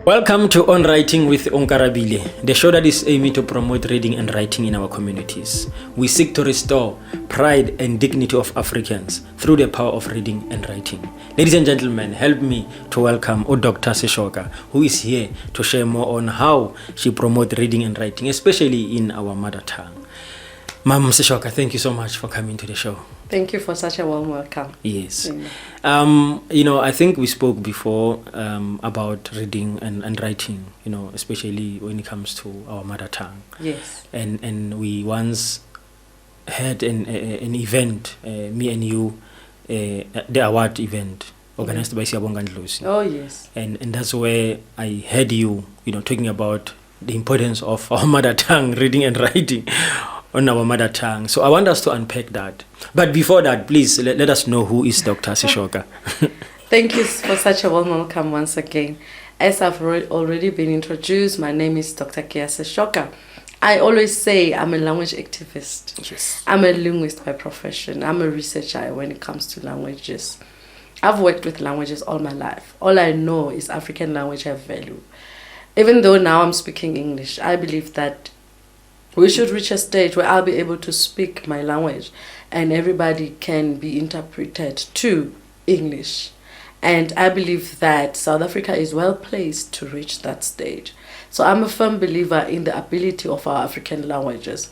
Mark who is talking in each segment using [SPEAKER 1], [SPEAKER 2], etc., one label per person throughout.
[SPEAKER 1] Welcome to On Writing with Onkarabile, the show that is aiming to promote reading and writing in our communities. We seek to restore pride and dignity of Africans through the power of reading and writing. Ladies and gentlemen, help me to welcome Dr Seshoka, who is here to share more on how she promotes reading and writing, especially in our mother tongue. Ma'am Seshoka, thank you so much for coming to the show.
[SPEAKER 2] Thank you for such a warm welcome.
[SPEAKER 1] Yes. I think we spoke before about reading and writing, especially when it comes to our mother tongue.
[SPEAKER 2] Yes.
[SPEAKER 1] And we once had an event, me and you, the award event organized by Siyabonga Ndlozi.
[SPEAKER 2] Oh, yes.
[SPEAKER 1] And that's where I heard you, talking about the importance of our mother tongue, reading and writing on our mother tongue. So I want us to unpack that. But before that, please let us know who is Dr. Seshoka.
[SPEAKER 2] Thank you for such a warm welcome once again. As I've already been introduced, my name is Dr Keaobaka Seshoka. I always say I'm a language activist.
[SPEAKER 1] Yes.
[SPEAKER 2] I'm a linguist by profession. I'm a researcher when it comes to languages. I've worked with languages all my life. All I know is African language have value. Even though now I'm speaking English, I believe that we should reach a stage where I'll be able to speak my language and everybody can be interpreted to English. And I believe that South Africa is well placed to reach that stage. So I'm a firm believer in the ability of our African languages.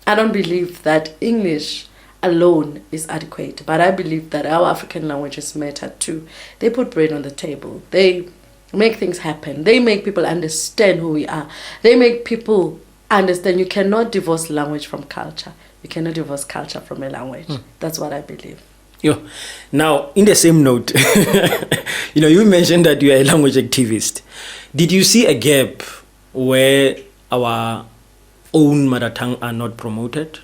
[SPEAKER 2] I don't believe that English alone is adequate, but I believe that our African languages matter too. They put bread on the table. They make things happen. They make people understand who we are. They make people understand you cannot divorce language from culture. You cannot divorce culture from a language. That's what I believe.
[SPEAKER 1] Now, in the same note, you mentioned that you are a language activist. Did you see a gap where our own mother tongue are not promoted?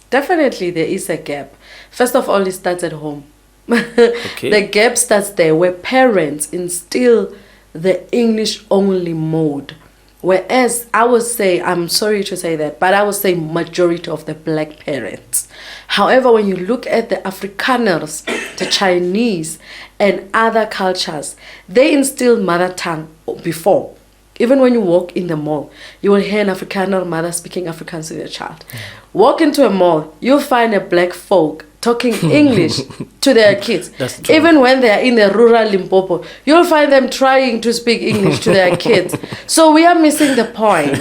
[SPEAKER 2] Definitely there is a gap. First of all, it starts at home.
[SPEAKER 1] Okay.
[SPEAKER 2] The gap starts there where parents instill the English-only mode. Whereas I would say, I'm sorry to say that, but I would say majority of the black parents. However, when you look at the Afrikaners, the Chinese, and other cultures, they instill mother tongue before. Even when you walk in the mall, you will hear an Afrikaner mother speaking Afrikaans to their child. Walk into a mall, you'll find a black folk talking English to their kids.
[SPEAKER 1] That's true.
[SPEAKER 2] Even when they are in the rural Limpopo, you'll find them trying to speak English to their kids. So we are missing the point.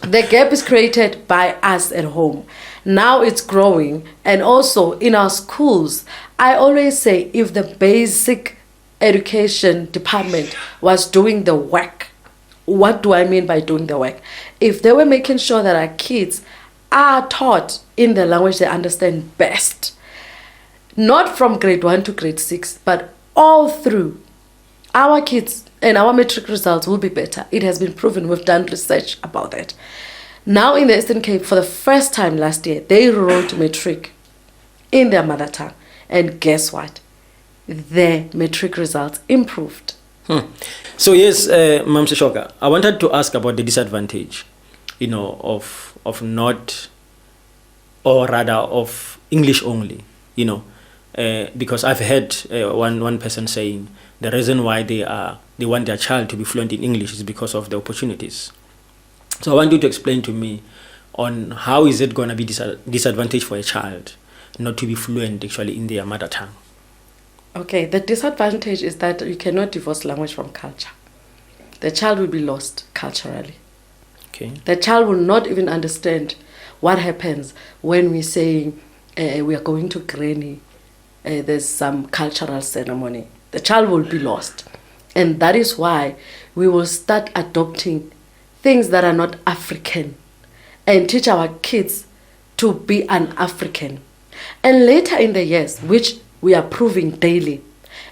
[SPEAKER 2] The gap is created by us at home. Now it's growing. And also in our schools, I always say if the basic education department was doing the work, what do I mean by doing the work? If they were making sure that our kids are taught in the language they understand best, not from grade 1 to grade 6, but all through, our kids and our matric results will be better. It has been proven. We've done research about that. Now in the Eastern Cape, for the first time last year, they wrote matric in their mother tongue. And guess what? Their matric results improved.
[SPEAKER 1] So yes, Ma'am Seshoka, I wanted to ask about the disadvantage, of not, or rather of English only, because I've heard one person saying the reason why they want their child to be fluent in English is because of the opportunities. So I want you to explain to me on how is it going to be disadvantage for a child not to be fluent actually in their mother tongue.
[SPEAKER 2] Okay, the disadvantage is that you cannot divorce language from culture. The child will be lost culturally.
[SPEAKER 1] Okay.
[SPEAKER 2] The child will not even understand what happens when we say we are going to granny, there's some cultural ceremony. The child will be lost. And that is why we will start adopting things that are not African and teach our kids to be an African. And later in the years, which we are proving daily,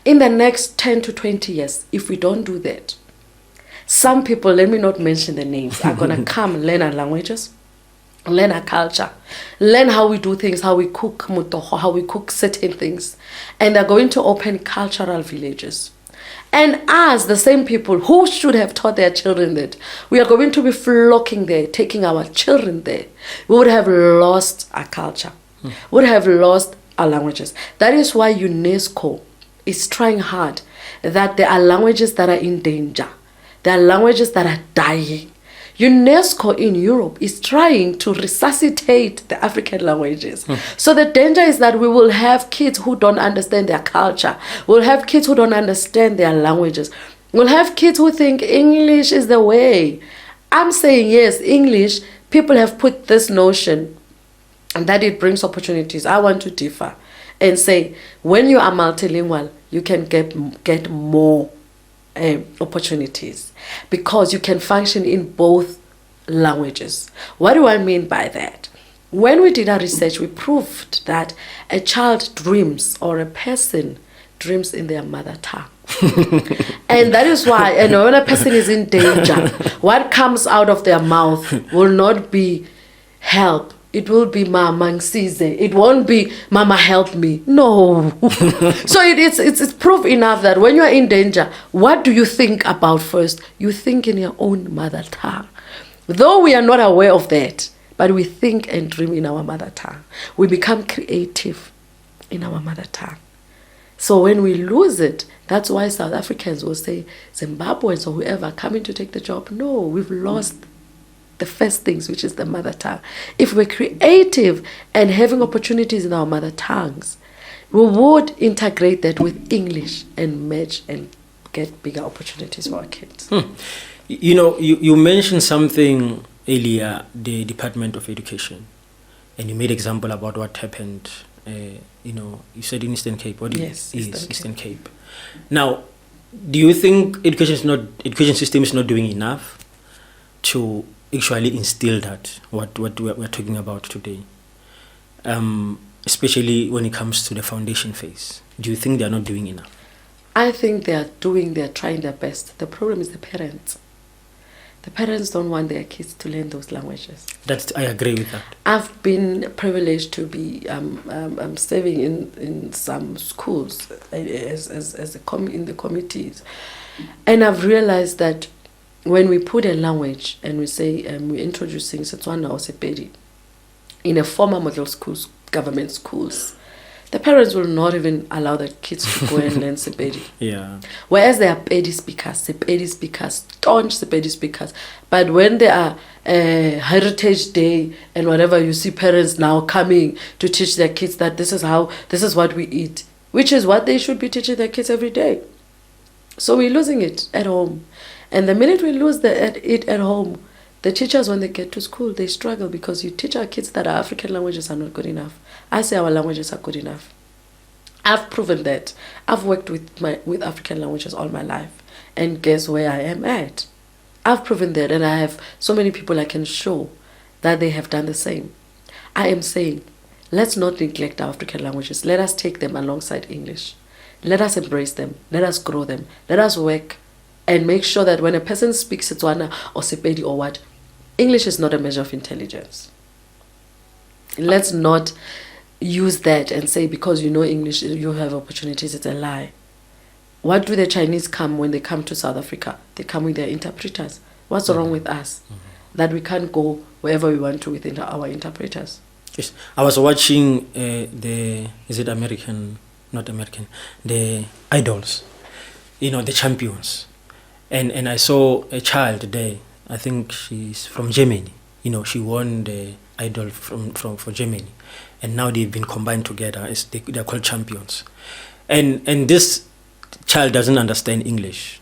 [SPEAKER 2] in the next 10 to 20 years, if we don't do that, some people, let me not mention the names, are going to come learn our languages, learn our culture, learn how we do things, how we cook motoho, how we cook certain things. And they're going to open cultural villages. And us, the same people who should have taught their children that, we are going to be flocking there, taking our children there. We would have lost our culture. We would have lost our languages. That is why UNESCO is trying hard that there are languages that are in danger. There are languages that are dying. UNESCO in Europe is trying to resuscitate the African languages. So the danger is that we will have kids who don't understand their culture. We'll have kids who don't understand their languages. We'll have kids who think English is the way. I'm saying yes, English, people have put this notion and that it brings opportunities. I want to differ and say when you are multilingual, you can get more opportunities because you can function in both languages. What do I mean by that? When we did our research, we proved that a child dreams or a person dreams in their mother tongue. And that is why, and when a person is in danger, what comes out of their mouth will not be help. It will be Mama Ngisize. It won't be Mama help me. No. So it's proof enough that when you are in danger, what do you think about first? You think in your own mother tongue. Though we are not aware of that, but we think and dream in our mother tongue. We become creative in our mother tongue. So when we lose it, that's why South Africans will say, Zimbabweans or whoever coming to take the job. No, we've lost the first things, which is the mother tongue. If we're creative and having opportunities in our mother tongues, we would integrate that with English and match and get bigger opportunities for our kids.
[SPEAKER 1] You know, you mentioned something earlier, the Department of Education, and you made example about what happened. You know, you said in Eastern Cape. What
[SPEAKER 2] yes,
[SPEAKER 1] is Eastern Cape? Now, do you think education system is not doing enough to actually instill that what we're talking about today, especially when it comes to the foundation phase? Do you think they're not doing enough?
[SPEAKER 2] I think they're trying their best. The problem is the parents. The parents don't want their kids to learn those languages.
[SPEAKER 1] I agree with that.
[SPEAKER 2] I've been privileged to be serving in some schools in the committees, and I've realized that when we put a language and we say we're introducing Setswana or Sepedi in a formal model schools, government schools, the parents will not even allow their kids to go and learn Sepedi.
[SPEAKER 1] Yeah.
[SPEAKER 2] Whereas they are Sepedi speakers, staunch Sepedi speakers. But when they are Heritage Day and whatever, you see parents now coming to teach their kids that this is what we eat, which is what they should be teaching their kids every day. So we're losing it at home. And the minute we lose it at home, the teachers, when they get to school, they struggle because you teach our kids that our African languages are not good enough. I say our languages are good enough. I've proven that. I've worked with African languages all my life. And guess where I am at? I've proven that, and I have so many people I can show that they have done the same. I am saying, let's not neglect our African languages. Let us take them alongside English. Let us embrace them. Let us grow them. Let us work and make sure that when a person speaks Setswana or Sepedi or what, English is not a measure of intelligence. Let's not use that and say because you know English you have opportunities. It's a lie. What do the Chinese come when they come to South Africa? They come with their interpreters. What's wrong with us? That we can't go wherever we want to with our interpreters.
[SPEAKER 1] Yes. I was watching the idols, you know, the champions. And I saw a child there. I think she's from Germany. You know, she won the idol from Germany, and now they've been combined together. They're called champions. And this child doesn't understand English.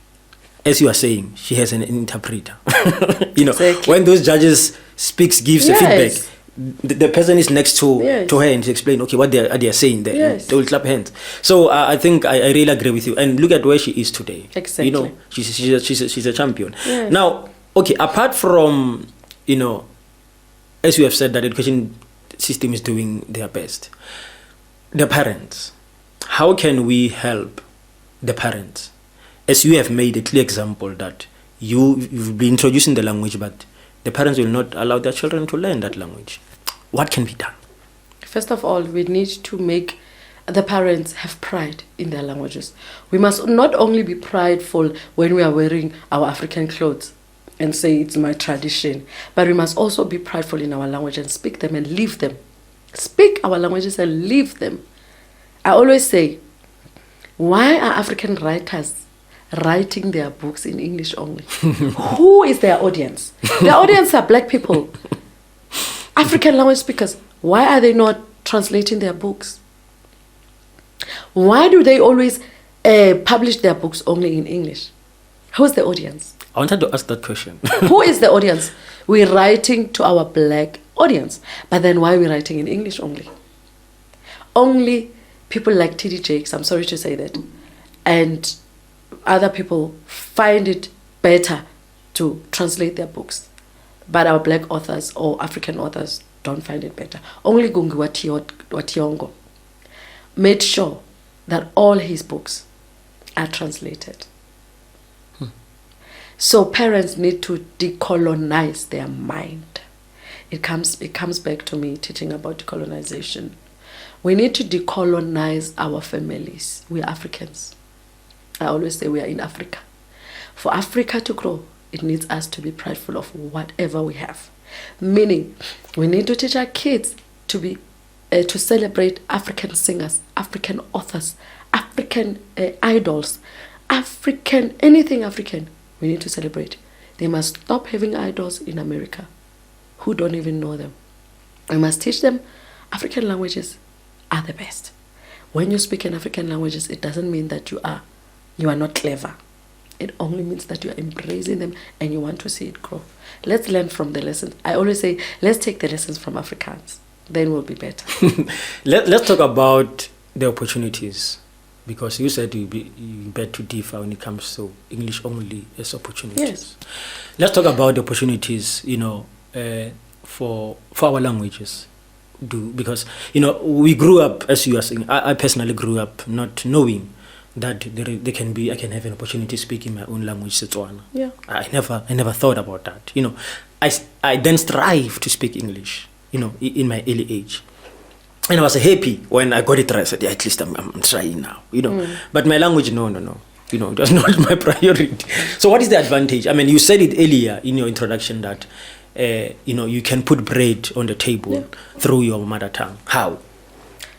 [SPEAKER 1] As you are saying, she has an interpreter. You know, exactly. When those judges gives a feedback, the person is next to her and to explain, okay, what they are saying there. Yes. They will clap hands. So I think I really agree with you. And look at where she is today.
[SPEAKER 2] Exactly.
[SPEAKER 1] You know, she's a champion.
[SPEAKER 2] Yes.
[SPEAKER 1] Now, okay, apart from, you know, as you have said that the education system is doing their best, the parents, how can we help the parents? As you have made a clear example that you've been introducing the language, but the parents will not allow their children to learn that language. What can be done?
[SPEAKER 2] First of all, we need to make the parents have pride in their languages. We must not only be prideful when we are wearing our African clothes and say it's my tradition, but we must also be prideful in our language and speak them and live them. Speak our languages and live them. I always say, why are African writers writing their books in English only. Who is their audience? Their audience are black people, African language speakers. Why are they not translating their books? Why do they always publish their books only in English? Who's the audience?
[SPEAKER 1] I wanted to ask that question.
[SPEAKER 2] Who is the audience? We're writing to our black audience, but then why are we writing in English only? Only people like TD Jakes, I'm sorry to say that, and other people find it better to translate their books, but our black authors or African authors don't find it better. Only Gungi Wationgo made sure that all his books are translated. So parents need to decolonize their mind. It comes back to me teaching about decolonization. We need to decolonize our families. We are Africans. I always say we are in Africa. For Africa to grow, it needs us to be prideful of whatever we have. Meaning, we need to teach our kids to be to celebrate African singers, African authors, African idols, anything African. We need to celebrate. They must stop having idols in America who don't even know them. We must teach them African languages are the best. When you speak in African languages, it doesn't mean that you are not clever. It only means that you are embracing them and you want to see it grow. Let's learn from the lessons. I always say, let's take the lessons from Afrikaans. Then we'll be better.
[SPEAKER 1] Let's talk about the opportunities, because you said you bet to differ when it comes to English only as opportunities.
[SPEAKER 2] Yes.
[SPEAKER 1] Let's talk about the opportunities, for our languages. Because we grew up, as you are saying. I personally grew up not knowing that I can have an opportunity to speak in my own language, Setswana.
[SPEAKER 2] Yeah.
[SPEAKER 1] I never thought about that. I then strive to speak English, in my early age. And I was happy when I got it right. I said, yeah, at least I'm trying now, But my language, no. It was not my priority. So what is the advantage? I mean, you said it earlier in your introduction that, you can put bread on the table through your mother tongue. How?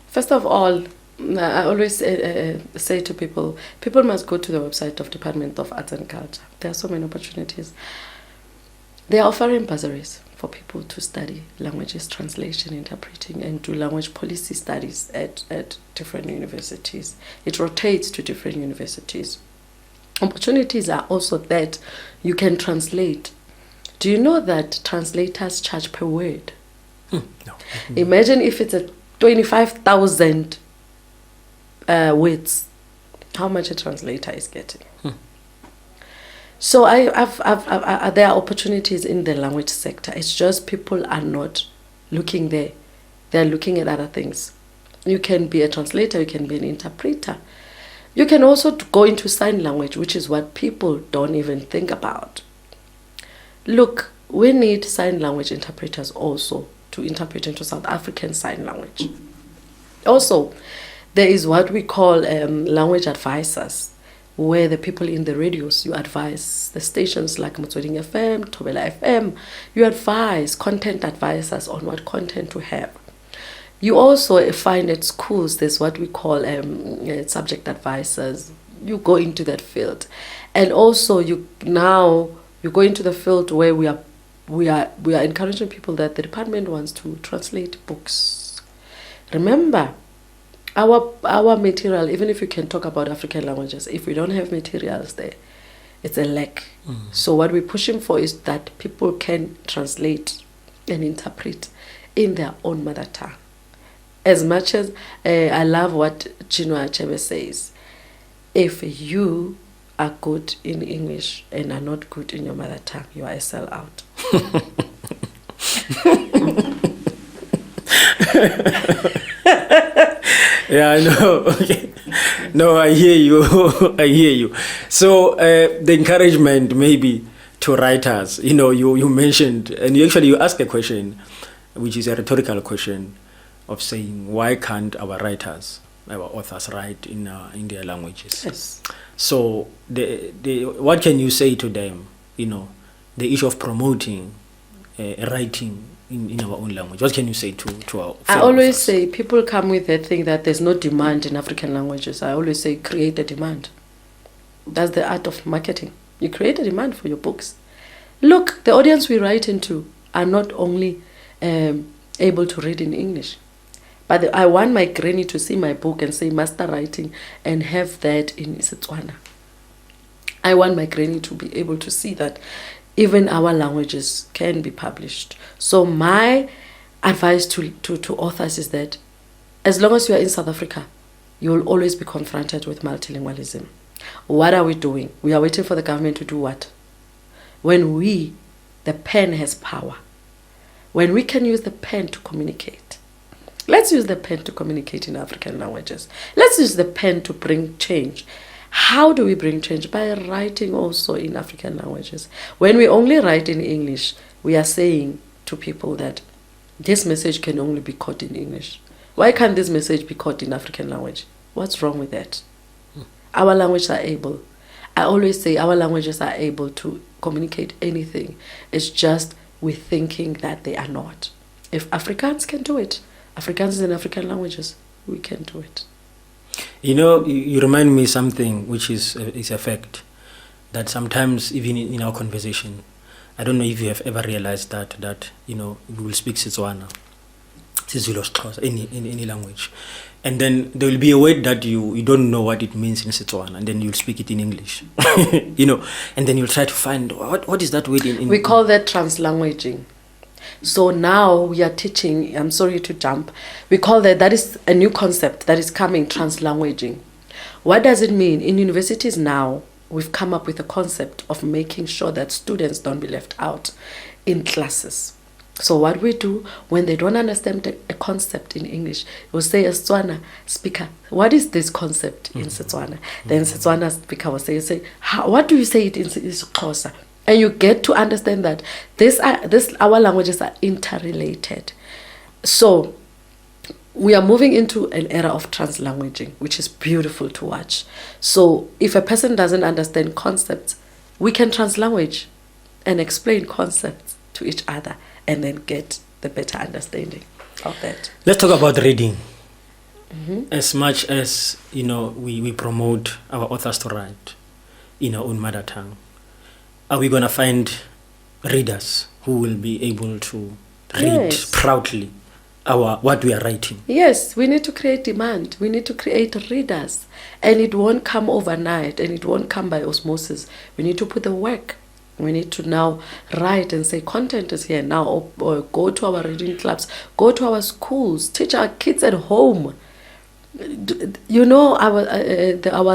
[SPEAKER 2] First of all, I always say to people must go to the website of Department of Arts and Culture. There are so many opportunities. They are offering bursaries for people to study languages, translation, interpreting, and do language policy studies at different universities. It rotates to different universities. Opportunities are also that you can translate. Do you know that translators charge per word?
[SPEAKER 1] No.
[SPEAKER 2] Imagine if it's a 25,000 words, how much a translator is getting. So there are opportunities in the language sector. It's just people are not looking there. They're looking at other things. You can be a translator, you can be an interpreter. You can also go into sign language, which is what people don't even think about. Look, we need sign language interpreters also to interpret into South African Sign Language. Also, there is what we call language advisors, where the people in the radios, you advise the stations like Motsweding FM, Thobela FM, you advise content advisors on what content to have. You also find at schools, there's what we call subject advisors. You go into that field. And also you go into the field where we are encouraging people that the department wants to translate books. Remember, our material, even if you can talk about African languages, if we don't have materials there, it's a lack. So what we're pushing for is that people can translate and interpret in their own mother tongue. As much as I love what Chinua Achebe says, if you are good in English and are not good in your mother tongue, you are a sellout.
[SPEAKER 1] Yeah, I know. Okay. No, I hear you. So the encouragement maybe to writers, you mentioned, and you asked a question, which is a rhetorical question of saying, why can't our writers, our authors write in their languages?
[SPEAKER 2] Yes.
[SPEAKER 1] So what can you say to them, the issue of promoting writing in our own language? What can you say to our
[SPEAKER 2] I always say, people come with that thing that there's no demand in African languages. I always say, create a demand. That's the art of marketing. You create a demand for your books. Look, the audience we write into are not only able to read in English, but I want my granny to see my book and say master writing and have that in Setswana. I want my granny to be able to see that even our languages can be published. So my advice to authors is that as long as you are in South Africa, you will always be confronted with multilingualism. What are we doing? We are waiting for the government to do what? When the pen has power. When we can use the pen to communicate. Let's use the pen to communicate in African languages. Let's use the pen to bring change. How do we bring change? By writing also in African languages. When we only write in English, we are saying to people that this message can only be caught in English. Why can't this message be caught in African language? What's wrong with that? Our languages are able. I always say our languages are able to communicate anything. It's just we're thinking that they are not. If Afrikaans can do it, Afrikaans and African languages, we can do it.
[SPEAKER 1] You know, you remind me something which is a fact, that sometimes even in our conversation, I don't know if you have ever realized that we will speak Setswana, any language, and then there will be a word that you don't know what it means in Setswana, and then you'll speak it in English, and then you'll try to find what is that word in
[SPEAKER 2] We call that translanguaging. So now we are teaching, I'm sorry to jump, we call that is a new concept that is coming, translanguaging. What does it mean? In universities now, we've come up with a concept of making sure that students don't be left out in classes. So what we do, when they don't understand a concept in English, we'll say a Setswana speaker, what is this concept in Setswana? Then Setswana speaker will say, what do you say it in Xhosa? And you get to understand that our languages are interrelated. So we are moving into an era of translanguaging, which is beautiful to watch. So if a person doesn't understand concepts, we can translanguage and explain concepts to each other and then get the better understanding of that.
[SPEAKER 1] Let's talk about reading. As much as we promote our authors to write in our own mother tongue, are we going to find readers who will be able to read proudly what we are writing?
[SPEAKER 2] Yes, we need to create demand. We need to create readers. And it won't come overnight, and it won't come by osmosis. We need to put the work. We need to now write and say content is here now, or go to our reading clubs, go to our schools, teach our kids at home. Our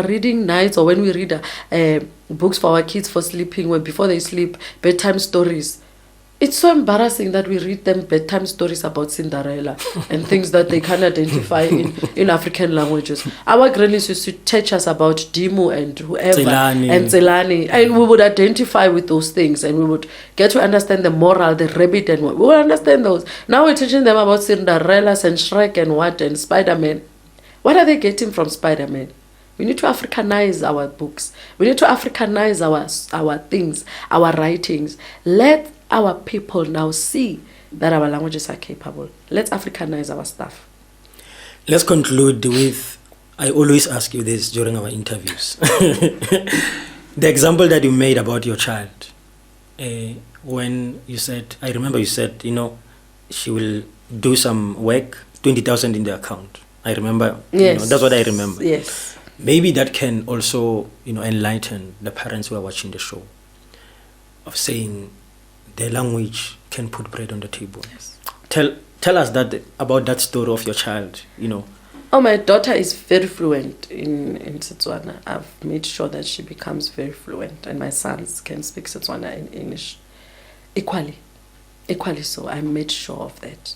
[SPEAKER 2] reading nights, or when we read books for our kids for sleeping, before they sleep, bedtime stories. It's so embarrassing that we read them bedtime stories about Cinderella and things that they can identify in African languages. Our grannies used to teach us about Dimu and whoever and Tselani, and we would identify with those things, and we would get to understand the moral, the rabbit, and we would understand those. Now we're teaching them about Cinderellas and Shrek and Spider-Man. What are they getting from Spider-Man? We need to Africanize our books. We need to Africanize our things, our writings. Let our people now see that our languages are capable. Let's Africanize our stuff.
[SPEAKER 1] Let's conclude with, I always ask you this during our interviews. The example that you made about your child, when you said, I remember you said, she will do some work, 20,000 in the account. I remember,
[SPEAKER 2] yes.
[SPEAKER 1] That's what I remember.
[SPEAKER 2] Yes.
[SPEAKER 1] Maybe that can also, enlighten the parents who are watching the show, of saying their language can put bread on the table.
[SPEAKER 2] Yes.
[SPEAKER 1] Tell us about that story of your child,
[SPEAKER 2] Oh, my daughter is very fluent in Setswana. I've made sure that she becomes very fluent, and my sons can speak Setswana and English equally so. I made sure of that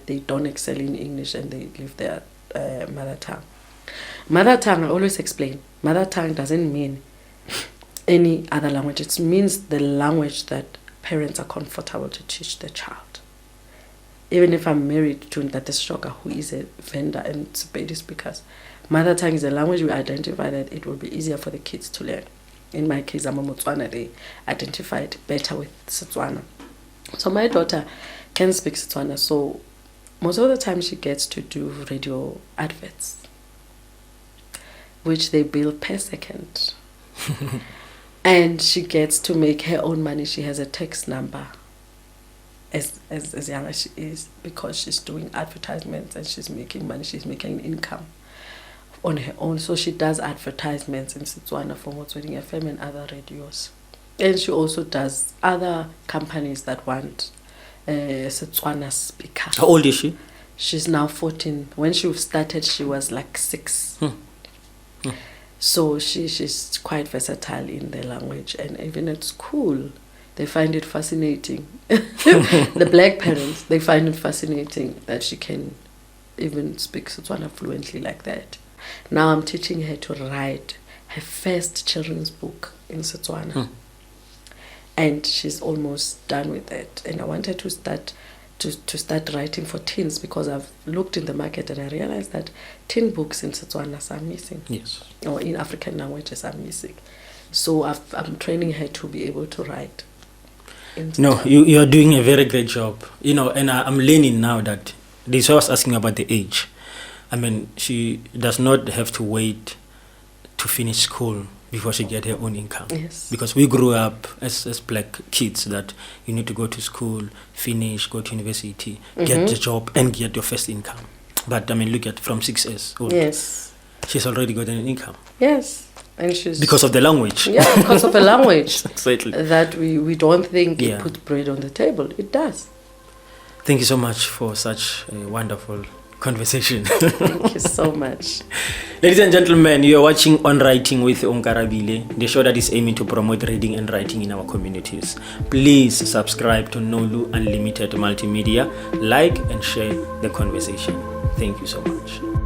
[SPEAKER 2] they don't excel in English and they leave their mother tongue. Mother tongue, I always explain, mother tongue doesn't mean any other language. It means the language that parents are comfortable to teach their child. Even if I'm married to Dr Seshoka, who is a vendor and Sepedi speakers, mother tongue is a language we identify that it will be easier for the kids to learn. In my case, I'm a Motswana, they identify it better with Setswana. So my daughter can speak Setswana, so most of the time she gets to do radio adverts, which they bill per second. And she gets to make her own money. She has a tax number as young as she is, because she's doing advertisements and she's making money. She's making income on her own. So she does advertisements in Setswana for Motsweding FM and other radios. And she also does other companies that want Setswana speaker.
[SPEAKER 1] How old is she?
[SPEAKER 2] She's now 14. When she started, she was like 6. So she's quite versatile in the language, and even at school, they find it fascinating. The black parents, they find it fascinating that she can even speak Setswana fluently like that. Now I'm teaching her to write her first children's book in Setswana. And she's almost done with it. And I want her to start writing for teens, because I've looked in the market and I realized that teen books in Setswana are missing.
[SPEAKER 1] Yes.
[SPEAKER 2] Or in African languages are missing. So I'm training her to be able to write.
[SPEAKER 1] No, you are doing a very great job. You know, and I'm learning now that this was asking about the age. I mean, she does not have to wait to finish school before she get her own income.
[SPEAKER 2] Yes.
[SPEAKER 1] Because we grew up as black kids that you need to go to school, finish, go to university, get the job, and get your first income. But I mean, look at from 6 years old.
[SPEAKER 2] Yes.
[SPEAKER 1] She's already got an income.
[SPEAKER 2] Yes. And she's
[SPEAKER 1] because of the language.
[SPEAKER 2] Yeah, because of the language.
[SPEAKER 1] Exactly.
[SPEAKER 2] That we don't think it puts bread on the table. It does.
[SPEAKER 1] Thank you so much for such a wonderful conversation.
[SPEAKER 2] Thank you so much.
[SPEAKER 1] Ladies and gentlemen, you are watching On Writing with Onkarabile, the show that is aiming to promote reading and writing in our communities. Please subscribe to Nolu Unlimited Multimedia, like and share the conversation. Thank you so much.